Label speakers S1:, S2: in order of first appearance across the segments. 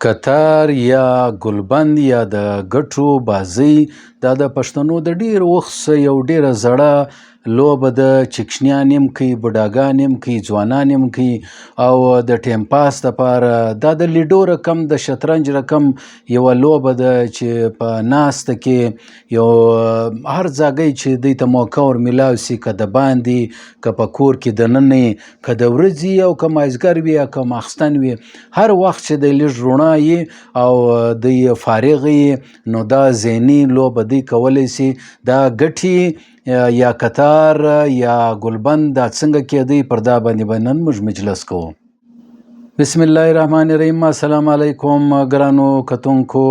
S1: کتار یا ګلبند یا د ګټو بازۍ دا د پښتنو د ډېر وخت یو ډېره زړه لوبه ده چې کوچنیان هم کوي، بوډاګان هم کوي، ځوانان هم کوي او د ټایم پاس دپاره دا د لیډو رقم د شطرنج رقم یوه لوبه ده چې په ناسته کې یو هر ځاګی چې دوی ته موقع ور میلاو سي، که د باندې که په کور کې دننه که د ورځې او که مازدیګر وي یا که ماخستن وي، هر وخت چې دی لږ روڼا یي او دوی فارغ یي نو دا ذهني لوبه دوی کولی سي. دا ګټي یا کتار یا ګلبند دا څنګه کیدی پر دا باندې به نن موږ مجلس کوو. بسم الله الرحمن الرحیم. السلام علیکم ګرانو کتونکو،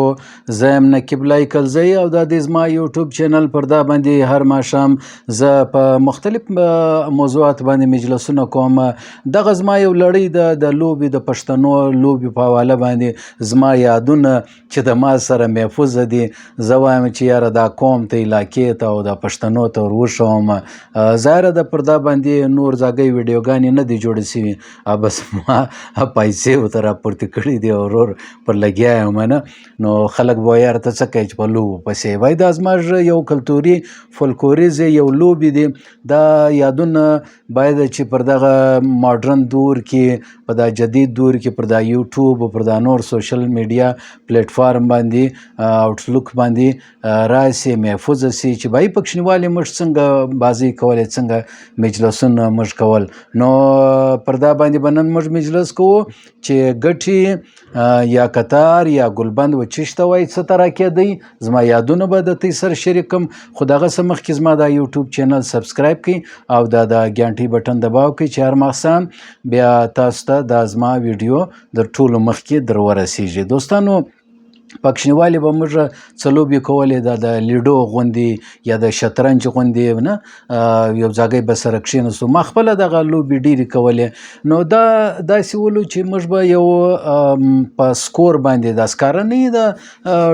S1: زه یم نقیب الله کلزی او دا د زما یوټیوب چینل پر دا باندې هر ماښام زه په مختلف موضوعات باندې مجلسونه کوم. دغه زما یو لړۍ ده د لوبې د پښتنو لوبې په حواله باندې زما یادونه چې د ما سره محفوظه دي. زه وایم چې یاره دا قوم ته علاقې ته او د پښتنو ته ور وښوم. ظاهره ده پر دا باندې نور ځاګۍ ویډیوګانې نه دي جوړې سوي، بس ما پیسې ورته راپورته کړي دي او ورور پر لګیا یم نه، نو خلک به وایي یاره ته څه کوې چې په لوبو پسې یې. وایي دا زموږ یو کلتوري فولکلوریز یو لوبې دي. دا یادونه باید چې پر دغه ماډرن دور کې، په دا جدید دور کې، پر دا یوټیوب او پر دا نور سوشل میډیا پلیټفارم باندې آوټلوک باندې راسي، محفوظه سي چې بهایي په کوچنیوالي موږ څنګه بازۍ کولې، څنګه مجلسونه موږ کول. نو پر دا باندې به نن موږ مجلس کوو چې ګټي یا کتار یا ګلبند و چی ته وایي، څه ته راکېدی. زما یادونه به د دوی سره شریک کړم، خو د هغه څه مخکې زما دا یوټیوب چینل سبسکرایب کړئ او دا د ګنټۍ بټن دباو کړئ چې هر ماښام بیا تاسو ته دا زما ویډیو در ټولو مخکې در ورسیږي. دوستانو، په کوچنیوالي به موږ څه لوبې کولې، دا د لیډو غوندې یا د شطرنج غوندې نه، یو ځاګی به سره کښېنستو. ما خپله دغه لوبې ډېرې کولې. نو دا داسې ولو چې موږ به یو په سکور باندې، دا سکاره نه وي د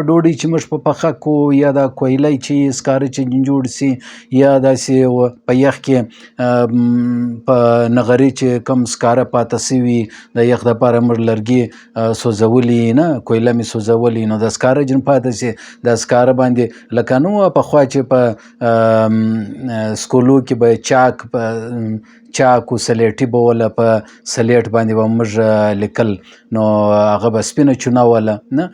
S1: ډوډۍ چې موږ په پخه کو، یا دا کویلی چې سکاره چې جوړ سي، یا داسې په یخ کې په نغري چې کم سکاره پاته سوي د یخ دپاره موږ لرګي سوځولي نه، کویله مې سوځولي، نو د سکاره جن پاته سي. د سکاره باندې لکه نو پخوا چې په سکولو کې به چاک و سلیټي به وله په سلیټ باندې به موږ لیکل، نو هغه به سپینه چونه وله نه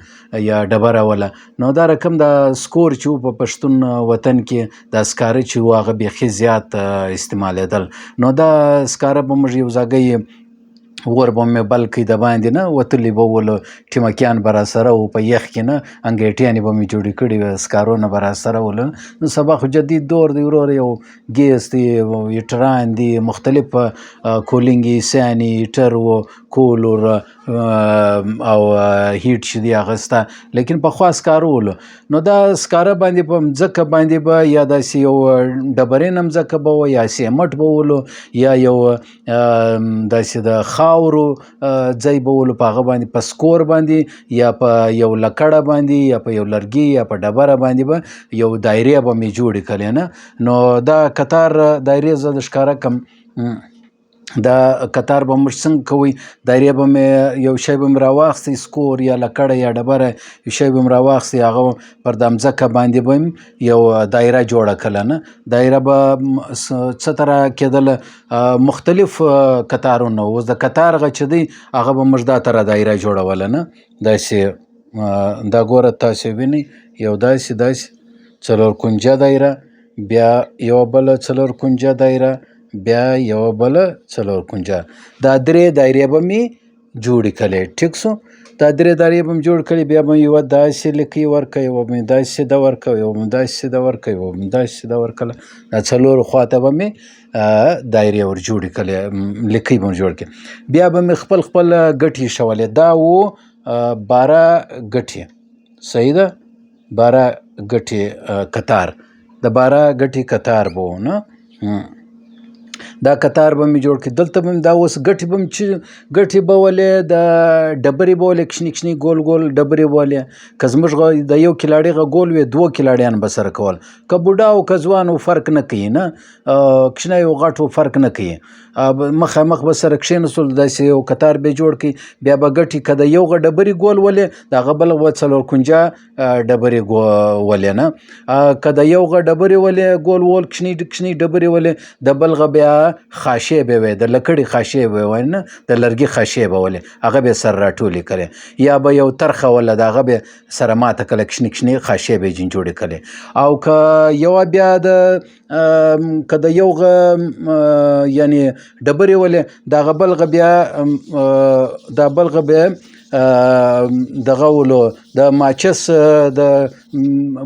S1: یا ډبره وله. نو دا رقم د سکور چې و په پښتون وطن کې دا سکاره چې و هغه بیخي زیات استعمالېدل. نو دا سکاره به موږ یو ځاګی ور به مې بل کړي د باندې نه، وتلي به ولو ټیمکیان به راسره و په یخ کې نه، انګیټیانې به مې جوړې کړي وې، سکارو نه به راسره ولو. نو سبا خو جدید دور دی ورور، یو ګیس دی، هیټران دي، مختلف کولینګ ایسیانې، هیټر و، کولر او هیټ چې دی هغه سته، لیکن پخوا سکاره ولو. نو دا سکاره باندې په مځکه باندې به یا داسې یو ډبرینه مځکه به وه، یا سیمټ به ولو، یا یو داسې د خاورو ځای به ولو، په هغه باندې په سکور باندې یا په یو لکړه باندې یا په یو لرګي یا په ډبره باندې به یو دایرې به مې جوړې کړې نه. نو دا کتار دایرې زه د ښکاره کړم. دا کتار به موږ څنګه کوئ، دایرې به مې یو شی به مې راواخیستی، سکور یا لکړه یا ډبره یو شی به مې راواخیستی، هغه پر دا مځکه باندې به مې یو دایره جوړه کړله نه. دایره به څه ته راکېدله، مختلف کتارونه. اوس د کتار هغه چې دی هغه به موږ دا ته دایره جوړوله نه، داسې دا ګوره تاسې وینئ، یو داسې څلور کونجه دایره، بیا یوه بله څلور کونجه دایره، بیا یوه بله څلور کونجه. دا درې دایرې به مې جوړې کړلې. ټیک سو، دا درې دایرې به مې جوړ کړې. بیا به مې یوه داسې لیکۍ ورکړه، یوه به مې داسې سیده ورکړه، یوه به مې داسې سیده ورکړه، یوه به مې داسې سیده ورکړله. دا څلورو خواته به مې دایرې ور جوړې کړلې، لیکۍ به مې جوړ کړې. بیا به مې خپل ګټې ایښولې. دا و 12 ګټې، صحیح ده، 12 ګټې کتار، د 12 ګټې کتار به و نه. دا کتار به مې جوړ کړي. دلته به مې دا اوس ګټې به مې چې ګټې به ولې د ډبرې به ولې کشني کشني ګول ګول ډبرې به ولې. که زموږ د یو کلاړي غه ګول وي 2 کلاړیان به سره کول. که بوډا او که ځوان فرق نه کوي نه، کشنی او غټو فرق نه کوي. مخامخ به سره کښېنستل داسې یو کتار به جوړ کړي. بیا به ګټې که د یو غه ډبرې ګول ولې د هغه بل به 4 کونجه ډبرې ولې نه. که د یو غه ډبرې ولې ګول ول کشني کشني ډبرې ولې د بل غه بیا خاشې به وي، د لکړې خاشې به وي نه، د لرګي خاشې به ولې هغه به سره راټولې کړې. یا به یو ترخه وله د هغه به سره ماته کله کشني کشني خاشې به جوړې کړې. او که یوه بیا که د یو غه یعنی ډبرې ولې د هغه بل غه بیا دا بل غه بیا دغه ولو د ماچس د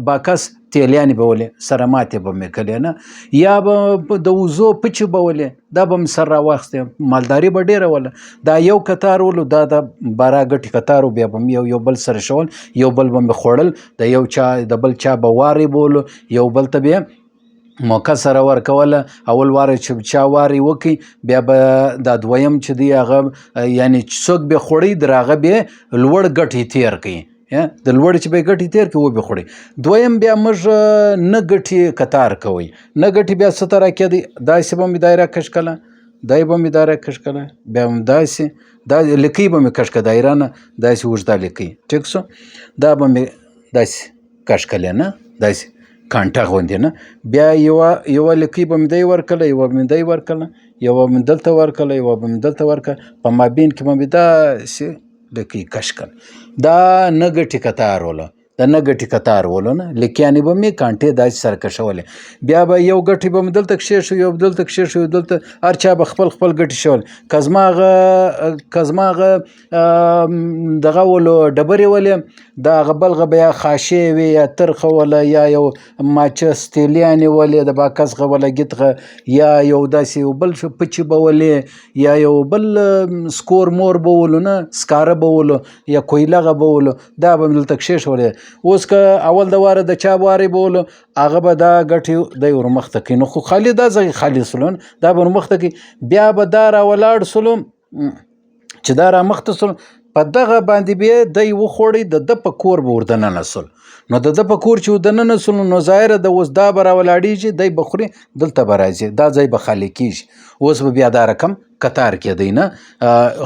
S1: باکس تیلیانې به ولې سره ماتې به مې کړې نه. یا به د وزو پچې به ولې دا به مې سر راواخیستې، مالداري به ډېره وله. دا یو کتار ولو دا د بارا ګټې کتار و. بیا به مې یو بل سره شول، یو بل به مې خوړل، د یو چا د بل چا به وارې به ولو، یو بل ته بیا موقع سره ورکوله. اول واره چې چا وارې وکړي بیا به دا دویم چې دی هغه یعنی څوک به خوړی در هغه به لوړ ګټې تیر کوي، د لوړ چې به ګټې تیر کوي و به خوړی. دویم بیا موږ نه ګټې کتار کوئ، نه ګټې بیا څه ته راکېدی داسې به مې دایره کش کړله، دای به مې دایره کش کړله، بیا هم داسې دا لکۍ به مې کش کړه، دایره نه داسې اوږده لکۍ. ټیک شو، دا به مې داسې کش کړلې نه، داسې کانټه غوندې نه. بیا یوه لکۍ به مې دی ورکړله، یوه به مې دی ورکړله، یوه به مې دلته ورکړله، یوه به مې دلته ورکړه. په مابین کې به مې داسې لکۍ کش کړل. دا نه ګټې کتار وله، د نه ګټې کتار ولو نه، لکیانې به مې کانټې داسې سره کشولې. بیا به یو ګټې به مې دلته کښېښو، یو دلته کښېښو، یو دلته، هر چا به خپل خپل ګټې شول. که زما هغه دغه ولو ډبرې ولې د هغه بل غه بیا خاشې وي یا ترخه وله، یا یو ماچس تیلیانې ولې د باکس غه وله ګیت غه، یا یو داسې یو بل پچې به ولې، یا یو بل سکور مور به ولو نه، سکاره به ولو، یا کویله غه به ولو، دا به مې دلته کښېښولې. اوس که اول د واره د چا وارې به ولو هغه به دا ګټې دی ورمخته کوي، نو خو خالي دا ځای خالي سلو دا به ورمخته کوي. بیا به دا راولاړ سلو چې دا رامخته سلو په دغه باندې بیا دی وخوړی، د ده په کور به وردننه سل. نو د ده په کور چې ودننه سلو نو ظاهره د اوس دا به راولاړېږي، دی به خوري، دلته به راځي، دا ځای به خالي کېږي. اوس به بیا دا رقم کتار کېدی نه،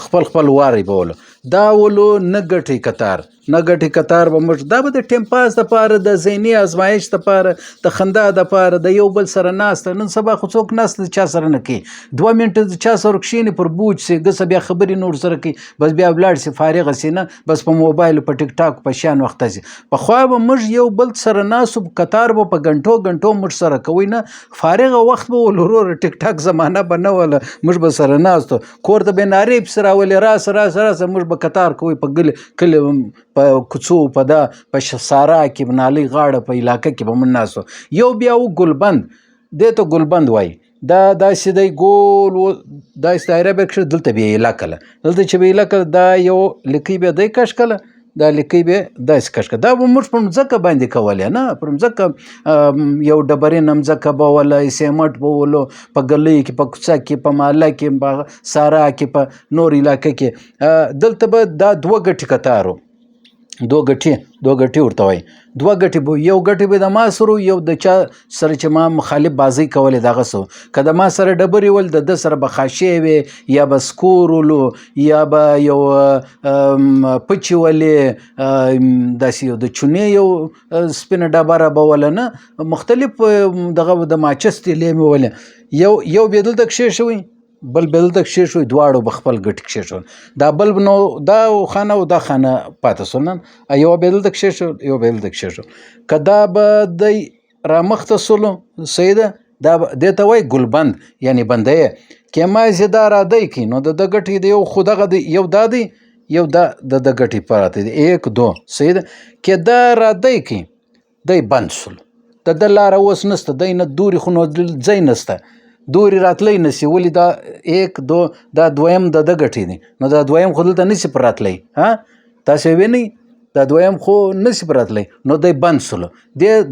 S1: خپل خپل واری به ولو. دا ولو نه ګټې کتار، نه ګټې کتار به موږ دا به د ټیم پاس دپاره، د ذهني ازمایش دپاره، د خندا دپاره، د یو بل سره ناسته. نن سبا خو څوک ناسته د چا سره نه کوي، 2 منټه د چا سره کښېني پر بوج سي ګسه بیا خبرې نور سره کوي، بس بیا ولاړ سي فارغه سي نه، بس په موبایل په ټیک ټاک په شیان وخته سي. پخوا به موږ یو بل سره ناسو، کتار به په غنټو غنټو موږ سره کوي نه، فارغه وخت به ول ورور ټیک ټاک زمانه به نه وله، موږ به سره ناستو، کور ته به نارې پسې راولې راسه راسه راسه، موږ به کتار کوی په کلي په کوڅو په دا په سارا کې نالۍ غاړه په علاقه کې به موږ ناستو. یو بیا و ګلبند، دې ته ګلبند وایي، دا داسې دی ګول داسې دایره به کښې دلته بیا ایله کړله، دلته چې به ایله کړله دا یو لکۍ بیا دی کش کړله، دا لکۍ بیا داسې کش کړه. دا به موږ په مځکه باندې کولې نه، پر مځکه یو ډبرینه مځکه به وله، سیمټ به ولو، په ګلیو کې، په کوڅه کې، په محله کې، په سارا کې، په نور علاقه کې. دلته به دا 2 ګټې کتارو، 2 ګټې ورته وایي. 2 ګټې به، یو ګټې به د ما سره، یو د چا سره چې ما مخالف بازۍ کولې دغه سو. که د ما سره ډبرې ول د ده سره به خاشې وې، یا به سکور ولو، یا به یو پچې ولې، داسې یو د چونې یو سپینه ډبره به وله نه، مختلف دغه د ماچس تیلې مې ولې، یو بیا دلته کښېښوي، بل به دلته کښېښوي، دواړو به خپل ګټې کښېښول. دا بل نو دا خانه او دا خانه پاته سول، نن یوه به دلته کښېښول، یو به دلته کښېښول. که دا به دی رامخته سولو صحیح ده، دا دې ته وایي ګلبند، یعنی بندیه. که یمازې دا رادی کوي نو د ده ګټې د یو خو دغه دی، یو دا دی، یو دا د ده ګټې پراته دي، 1 2 صحیح ده. که دا رادی کوي دی بند سول، د ده لاره اوس نسته، دی نه دوري خو نو ځای نسته، دوري راتلی نسی، ولې دا 1 2 دا دویم د ده ګټې دي، نو دا دویم خو دلته نسی پر راتلی. تاسې وینئ دا دویم خو نسی راتلی نو دی بند سولو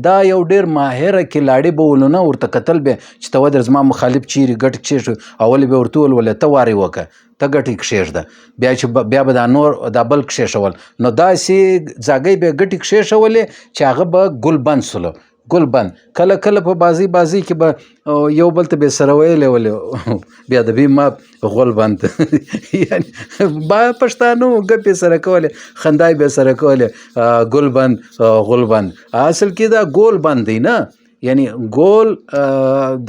S1: دا یو ډیر ماهره کلاړي به ولو نه ورته کتل به چې ته ودر زما مخالف چیرې ګټ کښېږدو اول به ورته ولولې ته وارې وکړه ته ګټې کښېږده بیا به دا نور دا بل کښېښول نو داسې ځاګۍ به ګټې کښېښولې چې هغه به ګل بند سولو ګل بند کله کله په بازی کې به یو بل ته به سره ویلې ولې بیا د بي ما غول بند یعنی با پښتانو ګپې سره کولې خندای به سره کولې ګل بند غول بند اصل کې دا ګول بند دی نه یعنی ګول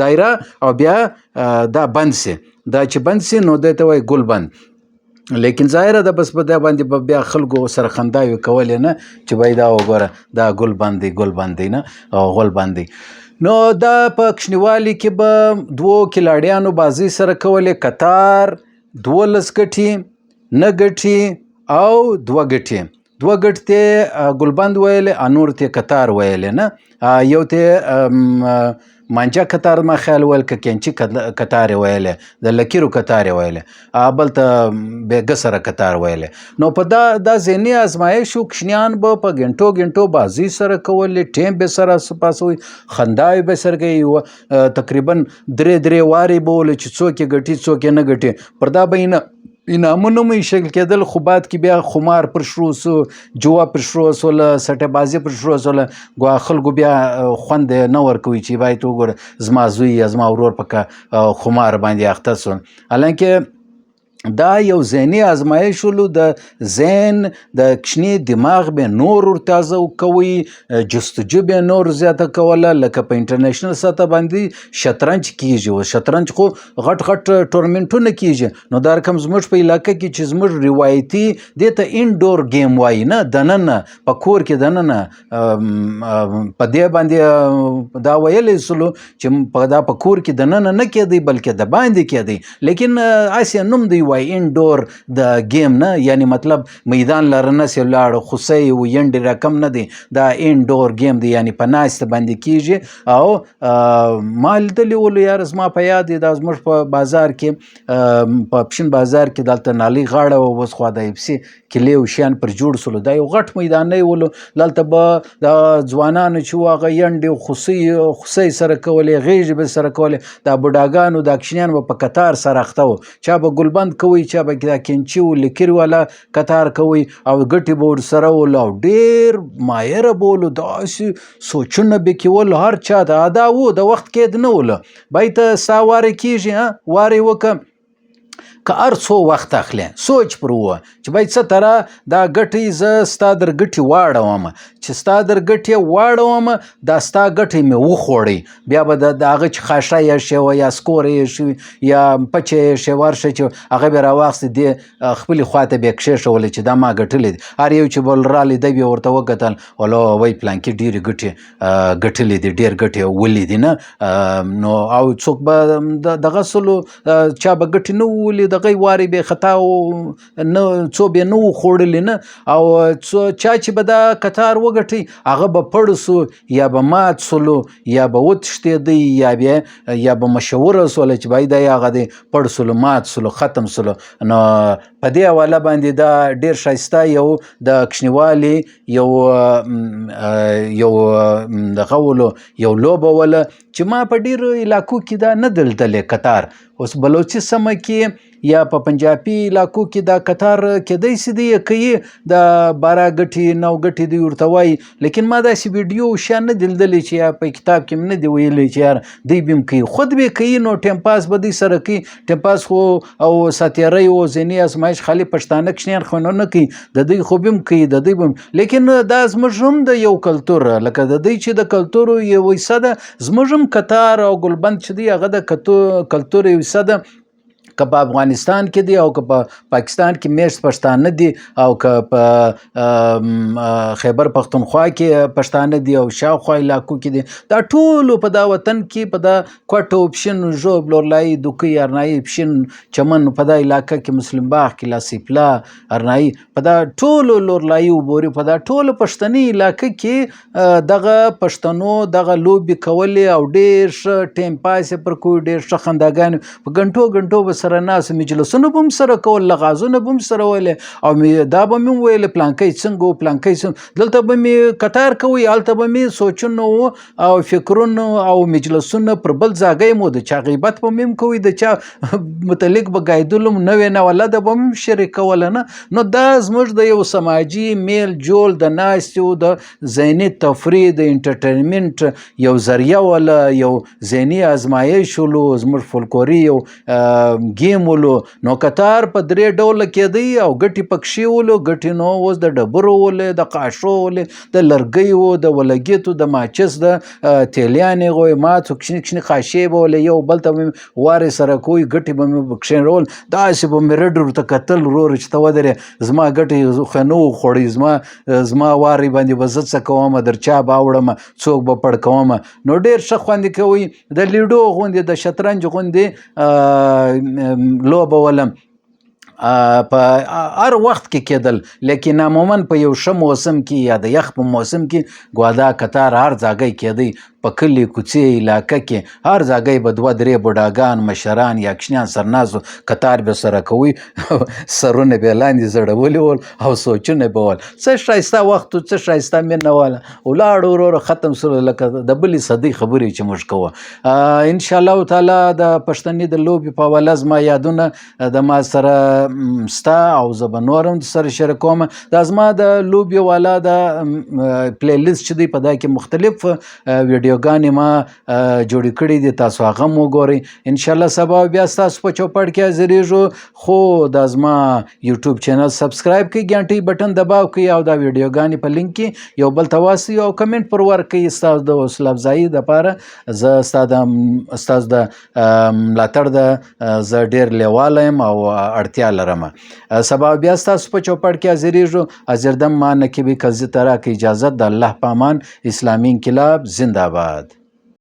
S1: دایره او بیا دا بند سي دا چې بند سي نو دی ته وایي ګل بند لیکن ظاهره ده بس په دا باندې به بیا خلکو سره خنداوي کولې نه چې بای دا وګوره دا ګل بند دی نه غول بند دی نو دا په کشنیوالي کې به دوو کلاړیانو بازی سره کولې قطار 12 ګټې نه ګټې او 2 ګټې ته ګلبند ویلې انور ته قطار ویلې نه یو ته مانجا قطار ما خیال ویل که کینچی قطار ویلې د لکیرو قطار ویلې بل ته بیګه سره قطار ویلې نو په دا ذهني ازمایښو کشنیان به په ګنټو بازی سره کولې ټیم به سره سپاسوي خنداوي به سره کوي تقریبا درې وارې به ولې چې څوک یې ګټي څوک یې نه ګټي پر دا به انعامونه مو ایښل کېدل خو بعد کې بیا خمار پر شروع سو جوا پر شروع سوله سټه بازي پر شروع سوله ګوا خلکو بیا خوند نه ورکوي چې باید وګوره زما زوی یا زما ورور پکه خمار باندې اخته سو حالانکه دا یو ذهني ازمایش ولو د ذهن د کشنی دماغ به نور تازه کوي جستجو به نور زیاته کوله لکه په انټرنیشنل سطح باندې شطرنج کیږي او شطرنج خو غټ ټورنمنټونه کیږي نو دا رقم زموږ په علاقه کې چې زموږ روایتي دته انډور گیم وای نه دننه په کور کې دننه په دې باندې دا ویلې سلو چې په کور کې دننه نه کېدی بلکې د باندې کېدی لیکن اسیا نوم دی وای انډور د گیم نه یعنی مطلب میدان لرنه سی لاړ خوسي و ینډ رقم نه دی دا انډور گیم دی یعنی په ناست باندې کیږي او مال دلی ول یار زما په یاد دا زموږ په بازار کې په پښین بازار کې دلته نالي غاړه او وس خو د ایپسي کلی او شان پر جوړ سول دا یو غټ میدان نه ول دلته به د ځوانانو چې واغه ینډ خوسي سره کولې غیږ به سره کولې دا بډاګانو د اکشنیان په قطار سره اخته چا به ګلبند کوي چا به دا کینچي و لکیر والا قطار کوي او ګټي به ورسره ول او ډیر مایره بولو داسې سوچونه به کول هر چا دا و د وخت کې نه ول باید ستا وارې کیږي وارې وکړه که هر څو وخت اخلي سوچ پر وه چې باید څه تره دا ګټې زه ستا در ګټې واړوم چې ستا در ګټې واړوم دا ستا ګټې مې وخوړی بیا به د هغه چې خاشه یې شوه یا سکوره یې شوي یا پچه یې شوه ورشه چې هغه به راواخیستې دې خپلې خواته به یې کښېښولې چې دا ما ګټلې دي هر یو چې بل رالی دی بیا ورته وکتل ولو وایي پلانکې ډېرې ګټې ګټلې دي ډېر ګټې ولې دي نه نو او څوک به دغه سلو چا به ګټې نه وولي دغه وارې به خطا نه څو به نه خوړلې نه او چا چې به دا قطار وګټي هغه به پړ سو یا به مات سلو یا به وتښتېدی یا به مشوره سوله چې باید دی هغه دی پړ سلو مات سلو ختم سلو نو په دې حواله باندې دا ډېر ښایسته یو د کشنیوالي یو دغه ولو یو لوبه وله چې ما په ډېرو علاقو کې دا نه دلدلې قطار اوس بلوچي سیمه کې یا په پنجابي علاقو کې دا قطار کېدی سي دی کوي د 12 ګټې 9 ګټې دی ورته وایي لیکن ما داسې ویډیو شیان نه دلدلې چې یا په کتاب کې مې نه دی ویلی چې یار دی به کوي خود به کوي نو ټیم پاس به دی سره کوي ټیم پاس خو او ساتیری او ذهني ازمایش خالي پښتانه کشنیان خو نه کوي د دوی خو به کوي د دوی لیکن دا زموږ هم د یو کلتور لکه د دوی چې د کلتور یو ویسه ده زموږ هم قطار او ګلبند چې دی هغه د کلتور یو ویسه ده که په افغانستان کې دی او که په پاکستان کې میشت پښتانه دي او که په خیبر پختونخوا کې پښتانه دي او شاوخوا علاقو کې دي دا ټولو په دا وطن کې په دا کوټو پشن ژوب لورلای دوکي ارنایي پشن چمن په دا علاقه کې مسلم باغ کې لاسیپلا ارنایي په دا ټولو لورلای وبوري په دا ټولو پښتني علاقه کې دغه پښتنو دغه لوبي کولې او ډېر ښه ټیم پاس پر کوی ډېر ښه خنداګانې په ګنټو به سره ناست مجلسونه به هم سره کول، لغازونه به هم سره ویلې او دا به مې ویلې پلانکی څنګه و پلانکی څنګه. دلته به مې کتار کوئ، هلته به مې سوچونه و او فکرونه او مجلسونه پر بل ځای مو د چا غیبت به مې هم کوئ، د چا متعلق به ګایدلو نوې نولده به هم شریکوله نه. نو دا زموږ د یو سماجي میل جول د ناستې و د ذهني تفریح د انټرټینمنټ یو ذریعه وله، یو ذهني ازمایش ولو، زموږ فولکلوري یو ګیم ولو. نو کتار په درې ډوله کېدی او ګټې پکښې ولو. ګټې نو اوس د ډبرو ولې، د قاشو ولې، د لرګیو، د ولګیتو، د ماچس، د تیلیانې غوی ماتو کشنې کشنې قاشې به ولې یو بل ته به مې وارې سره کوی، ګټې به مې کښېنول. داسې به مې رډ ورته کتل وروره چې ته ودرې زما ګټې خو نه و خوړې، زما وارې باندې به زه څه کومه، در چا به اوړمه، څوک به پړکومه. نو ډېر ښه خوند کوي. د لیډو غوندې، د شطرنج غوندې لوبه ولم په هر وخت کې کېدل، لیکن عموما په یو ښه موسم کې یا د یخ په موسم کې ګوادا کتار هر ځای کېدی. په کلي کوڅې علاقه کې هر ځای به دوه درې بوډاګان، مشران یا کشنیان سرناستو کتار به سره کوي سرونه به یې لاندې زړولي ول او سوچونه به ول. څه ښایسته وخت و، څه ښایسته مینه واله. ولاړو وروره ختم سول لکه د بلې صدۍ خبرې چې موږ کوو. انشاءالله تعالی د پښتنې د لوبې په حواله زما یادونه د ما سره ستا او زه به نور هم سره شریکوم. دا زما د لوبې والا د پلی لیست چې دی په دا کې مختلف ویډیوګانې ما جوړې کړي دي، تاسو هغه هم وګورئ. انشاءالله سبا بیا ستاسو په چوپړ کې حاضرېږو. خو دا زما یوټیوب چینل سبسکرایب کړئ، ګنټۍ بټن دباو کړئ او دا ویډیوګانې په لینک کې یو بل ته واستوئ او کمنټ پر ورکړئ ستاسو د حوصله افزایي دپاره. زه ستاسو د ملاتړ زه ډېر لیواله یم او اړتیا لرم. سبا بیا ستاسو په چوپړ کې حاضرېږو. حاضر دم ما نقیبي کزي ته راکړئ اجازت. د الله په امان. اسلامي انقلاب زنده باد.